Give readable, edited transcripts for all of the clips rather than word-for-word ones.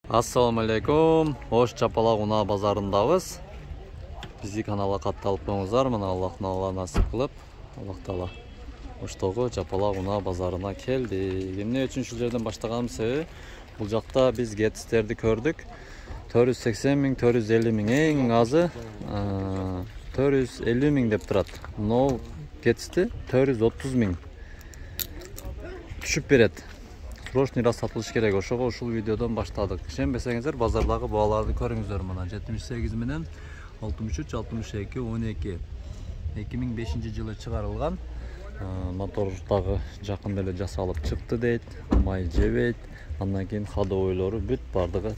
Assalamu alaikum. Ош Чапалак унаа базарындабыз. Бизди каналга катталып коңуздар. Мына Аллах таала насип кылып, Аллах таала Оштогу Чапалак унаа базарына келди. Эмне үчүн ушул жерден баштаганым себеби, бул жакта биз гетстерди көрдүк. 480 миң, 450 миң, эң азы 450 миң деп турат. Но гетсти 430 миң түшүп берет. Срочный раз сатылыш керек. Ошого ушул видеодон баштадык. Ишенбесеңиздер, базардагы бааларды көрүңүздөр. Мына 78 менен 63, 62, 12. 2005-жылы чыгарылган. Мотор дагы жакында эле жасалып чыкты дейт. Май жебейт. Андан кийин ходовойлору бүт бардыгы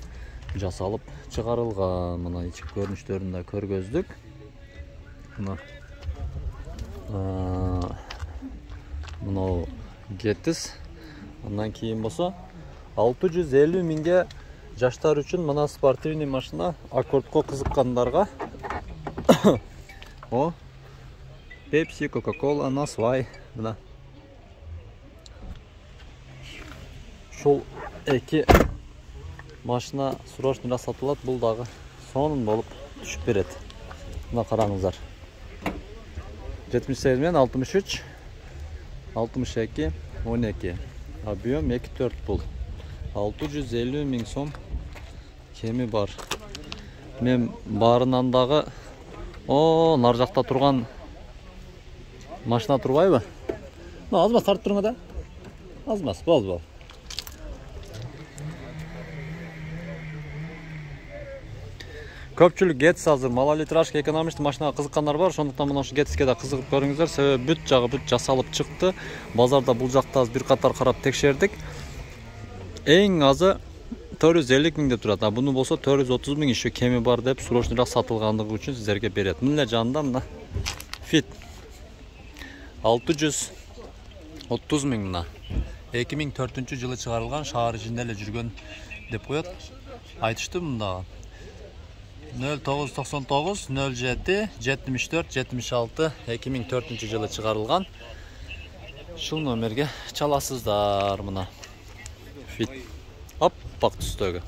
жасалып чыгарылган. Мына ички көрүнүштөрүн да көргөздүк. Мына гетис. Андан кийин болсо 650 миңге жаштар үчүн мына спортивный машина, аккордко кызыккандарга. О, Pepsi, Coca-Cola, Насвай. Мына. Шул эки машина срочно сатылат, бул дагы сонун болуп түшүп берет. Мына караңыздар. 78 менен 63, 62, 12. Объем 2-4 пул. 650 миң сом кеми бар. Мен барынан дагы нар жакта турган машина турбайбы? Азмас тартып туруңа да. Азмас, бол. Көпчүлүк Гетс азыр малолитражка экономичный машинага кызыккандар бар. Ошондуктан мына ушу Гетске да кызыгып көрүңүздөр. Себеби бүт жагы бүт жасалып чыкты. Базарда бул жакта бир катар карап текшердик. Эң азы 450 миң деп турат. Буну болсо 430 миң иши кеми бар деп срочныйраак сатылгандыгы үчүн сиздерге берет. Мына жанында мына Fit 630 миң мына. 2004-жылы чыгарылган, шаар ичинде эле жүргөн деп коет. Айтышты мында 0999 07 74 76 2004-жылы чыгарылган. Шул номерге чаласыздар мына. Fit. Аппак түстөгү.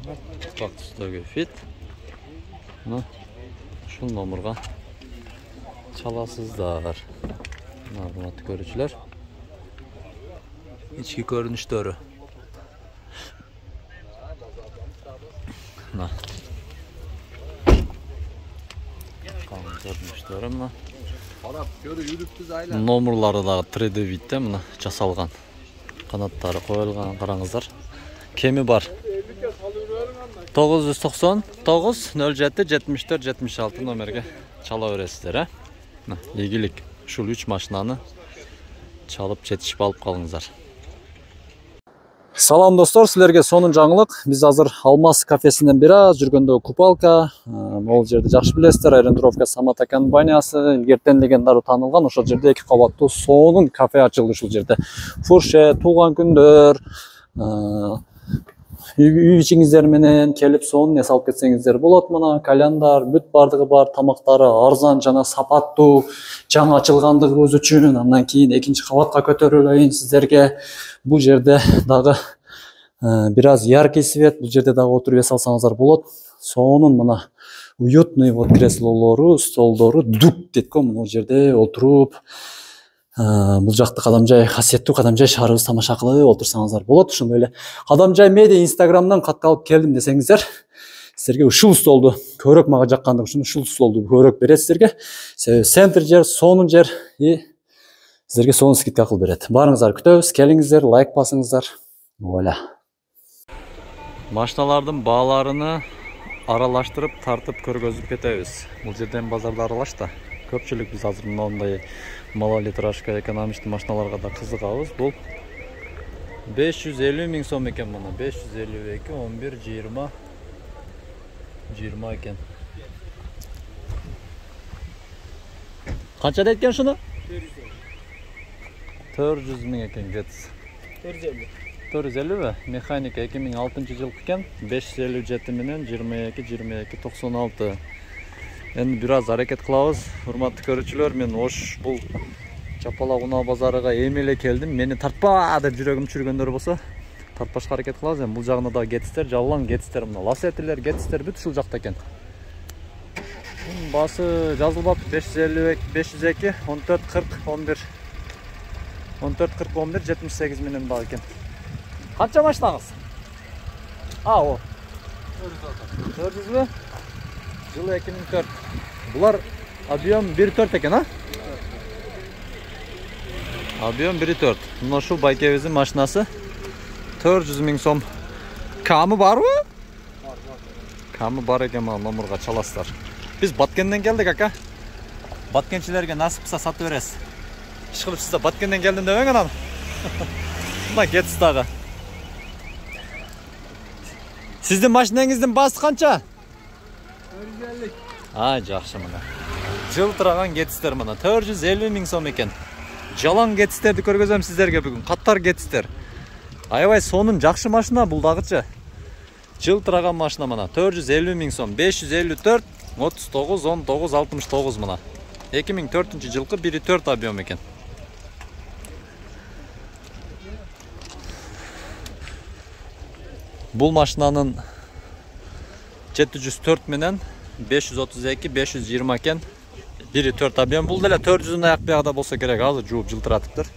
Аппак түстөгү Fit. Мына шул номерге чаласыздар. Мына урматтуу көрүүчүлөр. Ички көрүнүштөрү. Мына. Көрүнүштөрү мына. Карап көрүп жүрүпбүз айла. Номерлары дагы 3D видде мына жасалган. Канаттары коюлган, караңыздар. Кеми бар. 999 07 74 76 номерге чала бересиздер, Мына, ийгилик. Ушул 3 машинаны чалып жетишип алып калыңыздар. Салам достор, силерге сонун жаңылык. Биз азыр Алмаз кафесинен бир аз жүргөндө Купалка, могул жерди жакшы билесиздер, Арендровка Самата компаниясы, илгертен легендаруу таанылган. Ошол жерде 2 кабаттуу сонун кафе ачылды ушул жерде. Фуршет, туулган күндөр, үй ичиңиздер менен келип сонун эс алып кетсеңиздер болот. Мына кальяндар, бүт бардыгы бар, тамактары арзан жана сапаттуу, жаңы ачылгандыгы өз үчүн. Андан кийин 2-кабатка көтөрүлөйүн сиздерге. Бул жерде дагы бир аз яркий свет, бул жерде дагы отуруп эс алсаңыздар болот. Сонун мына уютный вот креслолору, столдору дук дейт го, мына жерде отуруп бул жакты кадамжай, касиеттүү кадамжай шаарыбызды тамаша кылып отурсаңыздар болот. Ошондой эле кадамжай медиа Instagramдан катталып келдим десеңиздер, силерге ушул столду көбүрөөк мага жаккандыгы үчүн ушул столду көбүрөөк берет силерге. Себеби центр жер, сонун жер и силерге сонун скидка кылып берет. Барыңыздар, күтөбүз, келиңиздер, лайк басыңыздар. Вуаля. Машиналардын бааларыны аралаштырып, тартып көргөзүп кетебиз. Бул жерден базарда аралаш да. Көпчүлүк биз азыр мындай малолитражка экономичный машиналарга да кызыгабыз. Бул 550 миң сом экен мына. 552, 11, 20 экен. Канча дейт экен шуну? 400 миң экен Гетс. 450 механика 2006-жылы экен. 557 менен 22 96. Endi biraz hareket kılavuz. Hurmatlı görücüler, men Oş bul Чапалак унаа базарыга эми эле келдим. Мени тартпа деп жүрөгүм чүргөндөр болсо, тартпашка аракет кылабыз. Эми бул жагында да Getster, жалган Getster, мына Lasettiler, Getster бүт ушул жакта экен. Басы жазылып 552, 14 40 11. 14 40 11 78 менен бар экен. Канча машинаңыз? О. 400 мü? Жылы 2004. Булар объем 1.4 экен, а? Объем 1.4. Мына ушул байкебиздин машинасы 400 миң сом. Камы барбы? Бар. Камы бар экен, мына номерга чаласыздар. Biz Batkent'den geldik aka. Batkentçilerge nasip kısa satı veririz. Işkılıp size Batkent'den geldim de ben anam. Buna getiz dağı. Sizin maşinenizden bası kança? 450. Ay жақсы mına. Жылтыраған getizler mına. 450 миң сом eкен. Жалаң getizlerdi көргөзөм sizlerge bugün. Каттар getizler. Аябай сонун жақсы машина бул дагычы. Жылтыраған машина мына. 450 миң сом. 554 39 19 69 мына. 2004 жылкы 1.4 объем экен. Бул машинанын 704 менен 532 520 экен. 1.4 объем. Бул деле 400'ün аяк биягда болсо керек. Азыр жууп жылтыратыптыр.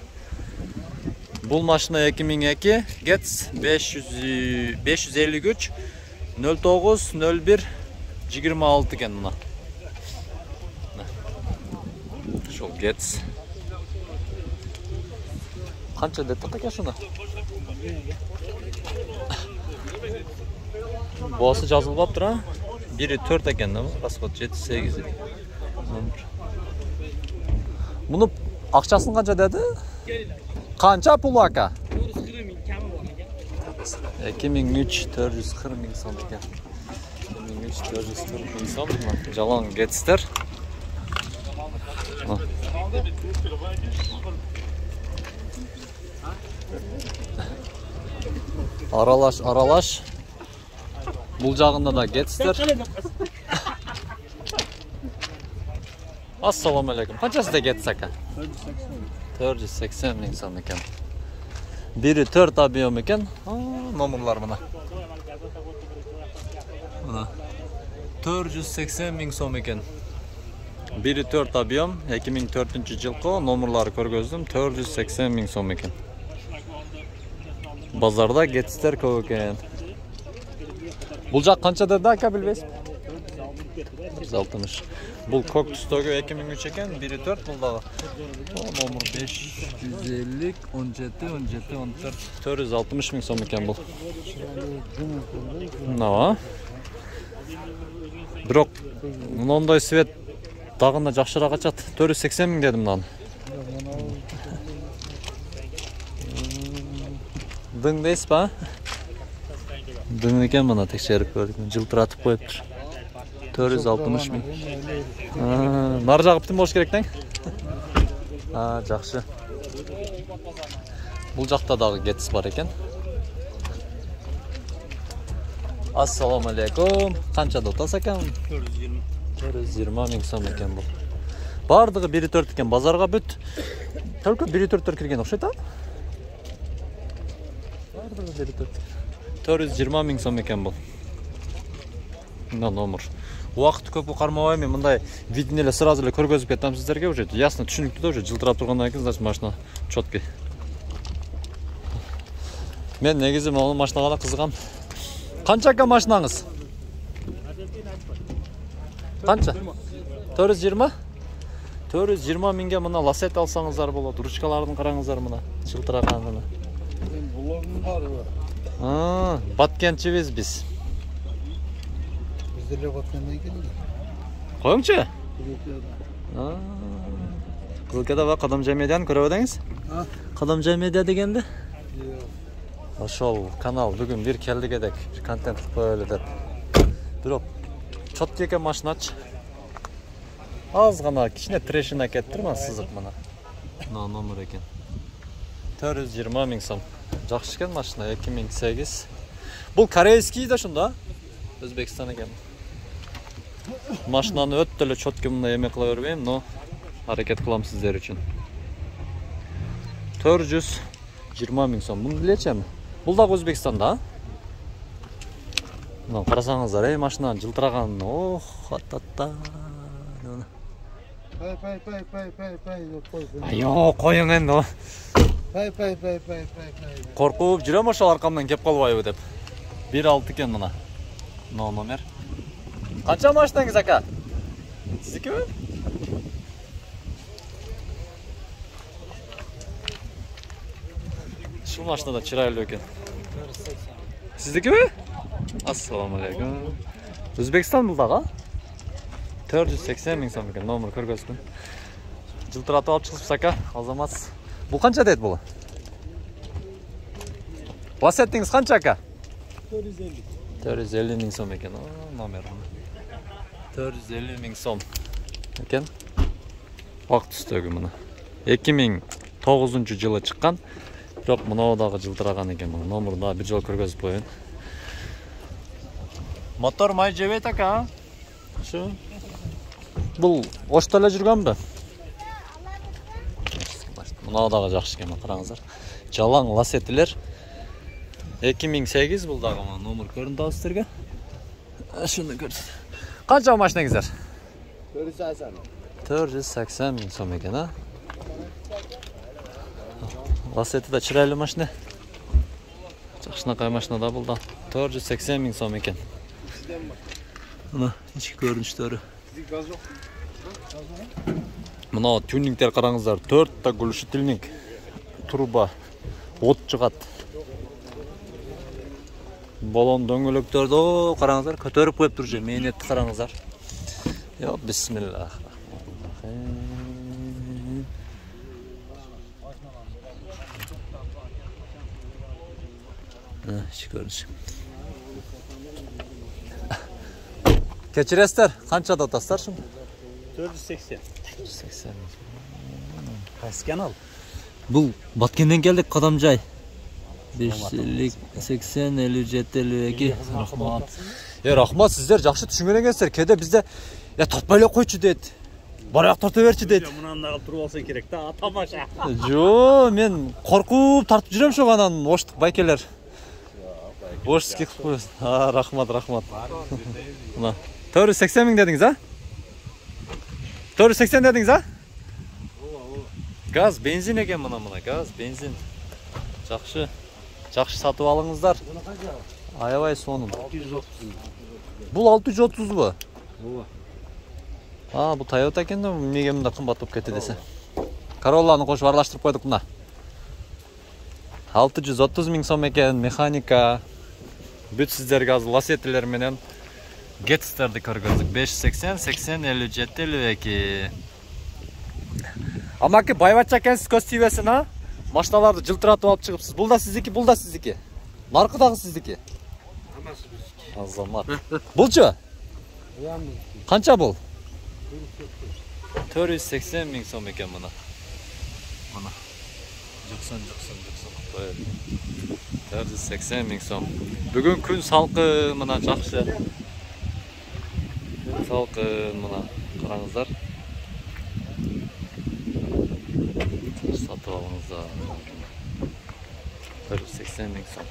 Бул машина 2002 Getz 553 09 01 26 eкен mına. Şol Getz. Kança dettik aka şuna? Boğası жазылып тұр, 1.4 eкен, расход 7-8. Bunu akçasını kança dedi? Kança pulu aka? 2003 440 ming so'm ekan. 2003 440 ming so'm. Жалаң Getster. Aralaş. Bul жагында да Getster. Assalamu alaikum. Qanchasida Getz aka? 480 ming so'm ekan. 1.4 объем ekan. Nomerlar mana. Mana 480 ming so'm ekan. 1.4 объем 2004-жылкы номерлары көргөздүм. 480 ming so'm ekan. Базарда Getster көп ekan. Бул жак канча dedi aka билбейсиз? 160. Бул көк түстөгү 2003 экен, 1.4 бул дагы. Номер 550 17 17 14 460 ming so'm ekan бул. Мына. Бирок мындай свет дагында жакшыраак ачат. 480 ming дедим мынаны. Дың дейсиз ба? Дың экен мына текшерип көрдүм. Жылтыратып коюптур. 460 ming. Нар жагы бүтүн болуш керек тең. Жакшы. Бул жакта дагы Getz бар экен. Assalamu alaikum. Канчада отаса экен? 420. 420 ming so'm eкен бул. Бардыгы 1.4 экен. Базарга бүт. Только 1.4 кирген окшойт, а? Бардыгы 1.4. 420 ming so'm eкен бул. Мына номер. Уақыт көп кармабай мен мындай видеоны эле сразу эле көргөзүп кетем сиздерге, уже ясно түшүнүктүү да, уже жылтырап тургандан кийин значит машина чёткий. Мен негизи могу машинага кызыгам. Канча экен машинаңыз? Канча? 420? 420 миңге мына Lasetti алсаңыздар болот. Ручкаларын караңыздар мына, жылтыраганын. Булардын баары. Баткентчибиз биз. Koyunca? Kılkada bak Kadam Cemiye'den görevdeniz? Kadam Cemiye'de degende? Şol kanal bugün bir keldi gedek, bir kontent böyle de. Durup, çot diyeke maşın aç. Az gana kişine treşine kettirme sızıp bana. Nomer eken. 420 ming so'm. Жақсы ekan maşina 2008. Bu koreyskiy da şunda. O'zbekistonga ekan. Машинаны өтө эле чоткий мындай эме кыла бербейм, но аракет кылам сиздер үчүн. 420 ming so'm. Буну билечем. Бул дагы Өзбекстанда. Мына карасаңыздар, машинаның жылтыраган. Ох, ата-та. Айо, коюң энди. Пай. Коркуп жүрөм ошол аркамдан кеп калбайбы деп. 1.6 экен мына. Номер. Канча машинаңыз ака? Сиздикиби? Şu maçta da çıraylı ekan. Sizdeki mi? Assalomu alaykum. O'zbekiston buldağı? 480 ming so'm ekan, nomer ko'rgazdim. Jiltiratib olib chiqibsiz aka, azamat. Bu qancha deydi bu? Basettingiz qancha aka? 450. 450 ming so'm ekan, nomer. 450 ming so'm ekan. Vaqt ustidagi mana. 2009-yılı chiqqan. Biroq mынау дагы жылтыраган экен. Номерди да бир жолу көргөзүп коеюн. Мотор май жебейт ака. Шу. Бул ошто эле жүргөнбү? Мынау дагы жакшы экен, караңыздар. Жалаң ласеттилер. 2008 бул дагы номер көрүндү сиздерге. Шуну көрсөт. Канча машинаңыздар? 480. 480 миң сом экен, а? Ласети да чырайлуу машина. Жакшынакай машина да бул да. 480 миң сом экен. Мына ички көрүнүштөрү. Мына тюнингтер караңыздар. 4 та глушительник. Труба. От чыгат. Балон дөңгөлөктөрдү караңыздар, көтөрүп коюп турчу. Мээнетти караңыздар. Yo, bismillah. Çıkarız. Keçiresler, kançada taslar şimdi? 480. 480. Kasken al. Bu Batkent'ten geldik Kadamcay. 550, 80, 57, 52. Rahmat. Ya rahmat, sizler жақсы түшүнгөн экенсиздер. Кеде бизде я тартпай эле койчу дейт. Барак тарта берчи дейт. Мынандай кылып туруп алса керек да, тамаша. Жо, мен коркуп тартып жүрөм ошо анан оштук байкелер. Бошский кылып коесуң. Рахмат. Мына 480 миң дедиңиз, а? 480 дедиңиз, а? Газ, бензин экен мына, газ, бензин. Жакшы. Жакшы сатып алыңыздар. Аябай сонун. 630. Бул 630бу? Ооба. Бул Toyota экен да, эмнеге мында кымбат болуп кетти десе. Corolla'ны кошуп аралаштырып койдук мына. 630 миң сом экен, механика. Бүт сиздерге азыр ласеттилер менен Гетстерди көргөздүк. 580, 80, 57, 52. Амаки байбача экенсиз, көз тийбесин, а? Машиналарды жылтыратып алып чыгыпсыз. Бул да сиздики. Наркы дагы сиздики. Азамат. Булчу? Канча бул? 480 миң сом экен мына. Мына. Жукsun. 480 миң сом. Бүгүн күн салкын, мына жакшы. Күн салкын, мына караңыздар. Сатып алыңыздар. 480 миң сом.